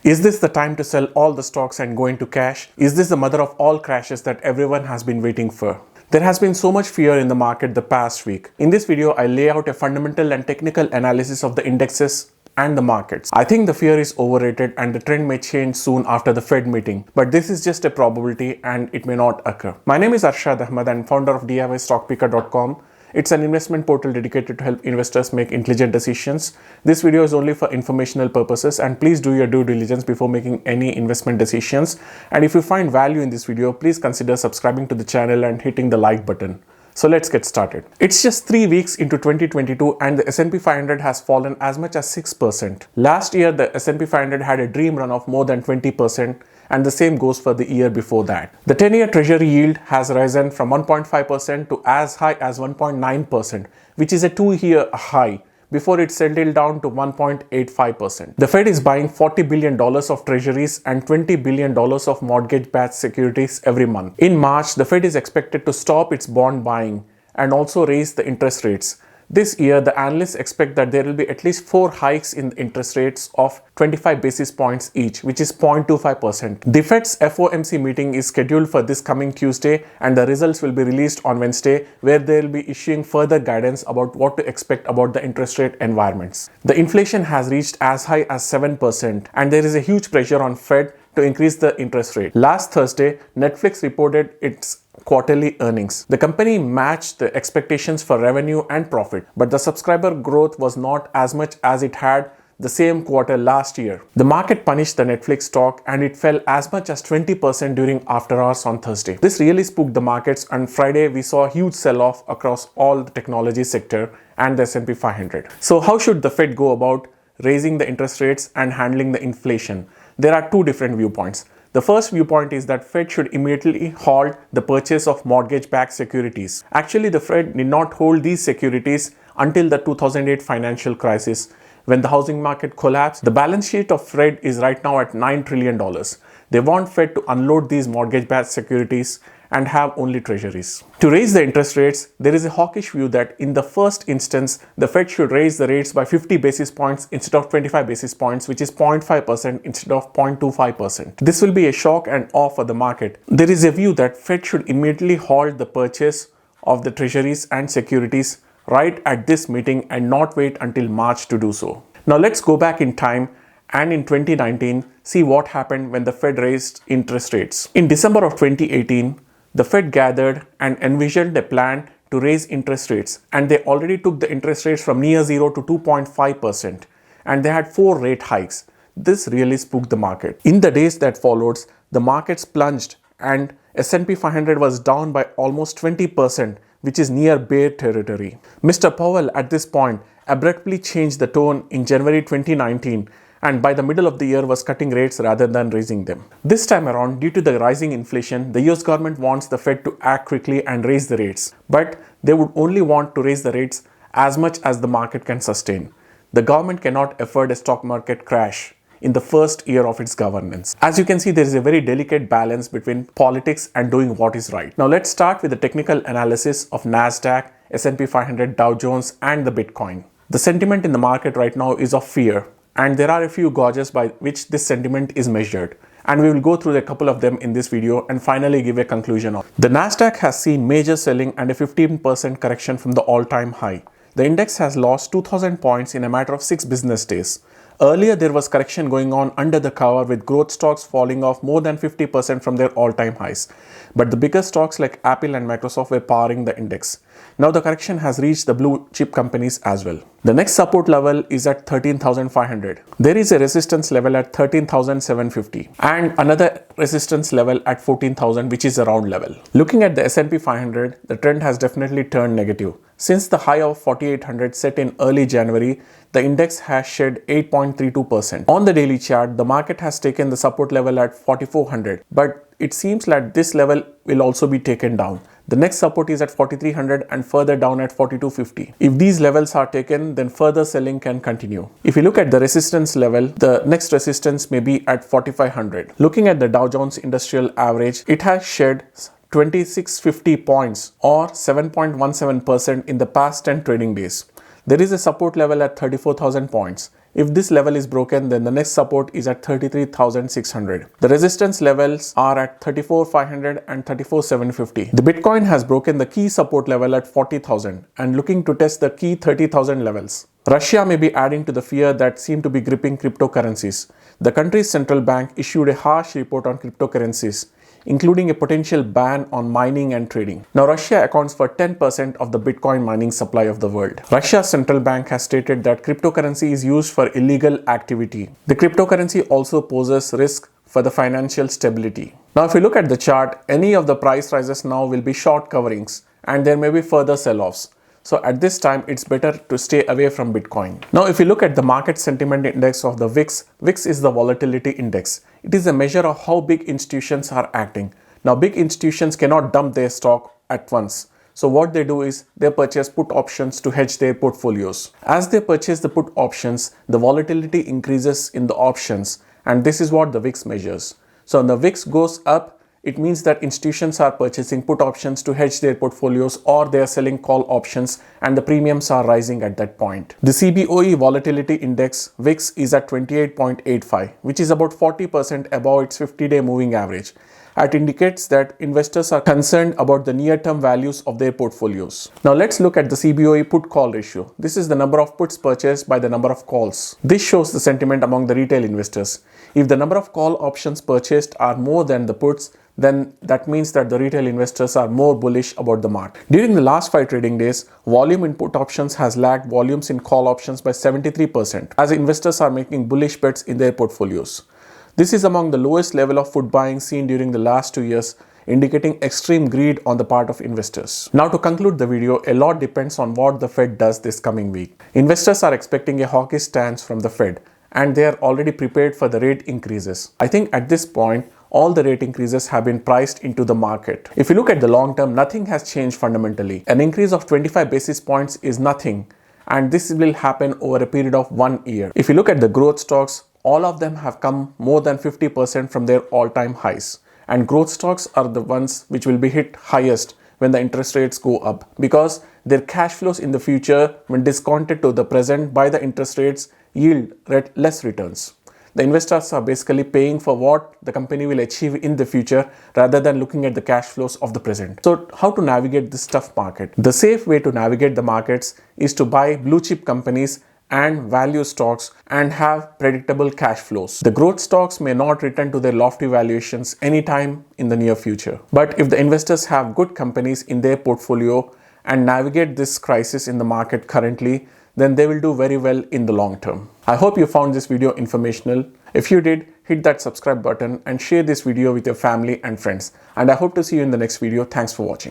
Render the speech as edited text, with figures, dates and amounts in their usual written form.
Is this the time to sell all the stocks and go into cash? Is this the mother of all crashes that everyone has been waiting for? There has been so much fear in the market the past week. In this video, I lay out a fundamental and technical analysis of the indexes and the markets. I think the fear is overrated and the trend may change soon after the Fed meeting, but this is just a probability and it may not occur. My name is Arshad Ahmed and founder of DIYstockpicker.com. It's an investment portal dedicated to help investors make intelligent decisions. This video is only for informational purposes and please do your due diligence before making any investment decisions. And if you find value in this video, please consider subscribing to the channel and hitting the like button. So let's get started. It's just 3 weeks into 2022 and the S&P 500 has fallen as much as 6%. Last year, the S&P 500 had a dream run of more than 20%. And the same goes for the year before that. The 10-year treasury yield has risen from 1.5% to as high as 1.9%, which is a 2-year high, before it settled down to 1.85%. The Fed is buying $40 billion of treasuries and $20 billion of mortgage-backed securities every month. In March, the Fed is expected to stop its bond buying and also raise the interest rates. This year, the analysts expect that there will be at least 4 hikes in the interest rates of 25 basis points each, which is 0.25%. The Fed's FOMC meeting is scheduled for this coming Tuesday and the results will be released on Wednesday, where they will be issuing further guidance about what to expect about the interest rate environments. The inflation has reached as high as 7% and there is a huge pressure on Fed to increase the interest rate. Last Thursday, Netflix reported its quarterly earnings. The company matched the expectations for revenue and profit, but the subscriber growth was not as much as it had the same quarter last year. The market punished the Netflix stock and it fell as much as 20% during after hours on Thursday. This really spooked the markets and Friday we saw a huge sell-off across all the technology sector and the S&P 500. So how should the Fed go about raising the interest rates and handling the inflation? There are 2 different viewpoints. The first viewpoint is that Fed should immediately halt the purchase of mortgage-backed securities. Actually, the Fed did not hold these securities until the 2008 financial crisis. When the housing market collapsed, the balance sheet of Fed is right now at $9 trillion. They want Fed to unload these mortgage-backed securities and have only treasuries. To raise the interest rates, there is a hawkish view that in the first instance, the Fed should raise the rates by 50 basis points instead of 25 basis points, which is 0.5% instead of 0.25%. This will be a shock and awe for the market. There is a view that Fed should immediately halt the purchase of the treasuries and securities right at this meeting and not wait until March to do so. Now let's go back in time and in 2019 see what happened when the Fed raised interest rates. In December of 2018, the Fed gathered and envisioned a plan to raise interest rates, and they already took the interest rates from near zero to 2.5%, and they had 4 rate hikes. This really spooked the market. In the days that followed, the markets plunged and S&P 500 was down by almost 20%, which is near bear territory. Mr. Powell at this point abruptly changed the tone in January 2019 and by the middle of the year was cutting rates rather than raising them. This time around, due to the rising inflation, the US government wants the Fed to act quickly and raise the rates. But they would only want to raise the rates as much as the market can sustain. The government cannot afford a stock market crash in the first year of its governance. As you can see, there is a very delicate balance between politics and doing what is right. Now let's start with the technical analysis of Nasdaq, S&P 500, Dow Jones and the Bitcoin. The sentiment in the market right now is of fear. And there are a few gauges by which this sentiment is measured. And we will go through a couple of them in this video and finally give a conclusion on. The Nasdaq has seen major selling and a 15% correction from the all-time high. The index has lost 2,000 points in a matter of 6 business days. Earlier, there was correction going on under the cover with growth stocks falling off more than 50% from their all-time highs. But the bigger stocks like Apple and Microsoft were powering the index. Now the correction has reached the blue chip companies as well. The next support level is at 13,500. There is a resistance level at 13,750 and another resistance level at 14,000, which is a round level. Looking at the S&P 500, the trend has definitely turned negative. Since the high of 4,800 set in early January, the index has shed 8.32%. On the daily chart, the market has taken the support level at 4,400, but it seems that this level will also be taken down. The next support is at 4,300 and further down at 4,250. If these levels are taken, then further selling can continue. If you look at the resistance level, the next resistance may be at 4,500. Looking at the Dow Jones Industrial Average, it has shed 2650 points or 7.17% in the past 10 trading days. There is a support level at 34,000 points. If this level is broken, then the next support is at 33,600. The resistance levels are at 34,500 and 34,750. The Bitcoin has broken the key support level at 40,000 and looking to test the key 30,000 levels. Russia may be adding to the fear that seem to be gripping cryptocurrencies. The country's central bank issued a harsh report on cryptocurrencies, including a potential ban on mining and trading. Now, Russia accounts for 10% of the Bitcoin mining supply of the world. Russia's central bank has stated that cryptocurrency is used for illegal activity. The cryptocurrency also poses risk for the financial stability. Now, if you look at the chart, any of the price rises now will be short coverings and there may be further sell-offs. So at this time, it's better to stay away from Bitcoin. Now, if you look at the market sentiment index of the VIX, VIX is the volatility index. It is a measure of how big institutions are acting. Now, big institutions cannot dump their stock at once. So what they do is they purchase put options to hedge their portfolios. As they purchase the put options, the volatility increases in the options, and this is what the VIX measures. So when the VIX goes up, it means that institutions are purchasing put options to hedge their portfolios, or they are selling call options and the premiums are rising at that point. The Cboe Volatility Index VIX is at 28.85, which is about 40% above its 50-day moving average. It indicates that investors are concerned about the near-term values of their portfolios. Now let's look at the Cboe put-call ratio. This is the number of puts purchased by the number of calls. This shows the sentiment among the retail investors. If the number of call options purchased are more than the puts, then that means that the retail investors are more bullish about the market. During the last 5 trading days, volume in put options has lagged volumes in call options by 73%, as investors are making bullish bets in their portfolios. This is among the lowest level of put buying seen during the last 2 years, indicating extreme greed on the part of investors. Now, to conclude the video, a lot depends on what the Fed does this coming week. Investors are expecting a hawkish stance from the Fed, and they are already prepared for the rate increases. I think at this point, all the rate increases have been priced into the market. If you look at the long term, nothing has changed fundamentally. An increase of 25 basis points is nothing, and this will happen over a period of 1 year. If you look at the growth stocks, all of them have come more than 50% from their all-time highs. And growth stocks are the ones which will be hit highest when the interest rates go up, because their cash flows in the future, when discounted to the present by the interest rates, yield less returns. The investors are basically paying for what the company will achieve in the future rather than looking at the cash flows of the present. So how to navigate this tough market? The safe way to navigate the markets is to buy blue chip companies and value stocks and have predictable cash flows. The growth stocks may not return to their lofty valuations anytime in the near future. But if the investors have good companies in their portfolio and navigate this crisis in the market currently, then they will do very well in the long term. I hope you found this video informational. If you did, hit that subscribe button and share this video with your family and friends. And I hope to see you in the next video. Thanks for watching.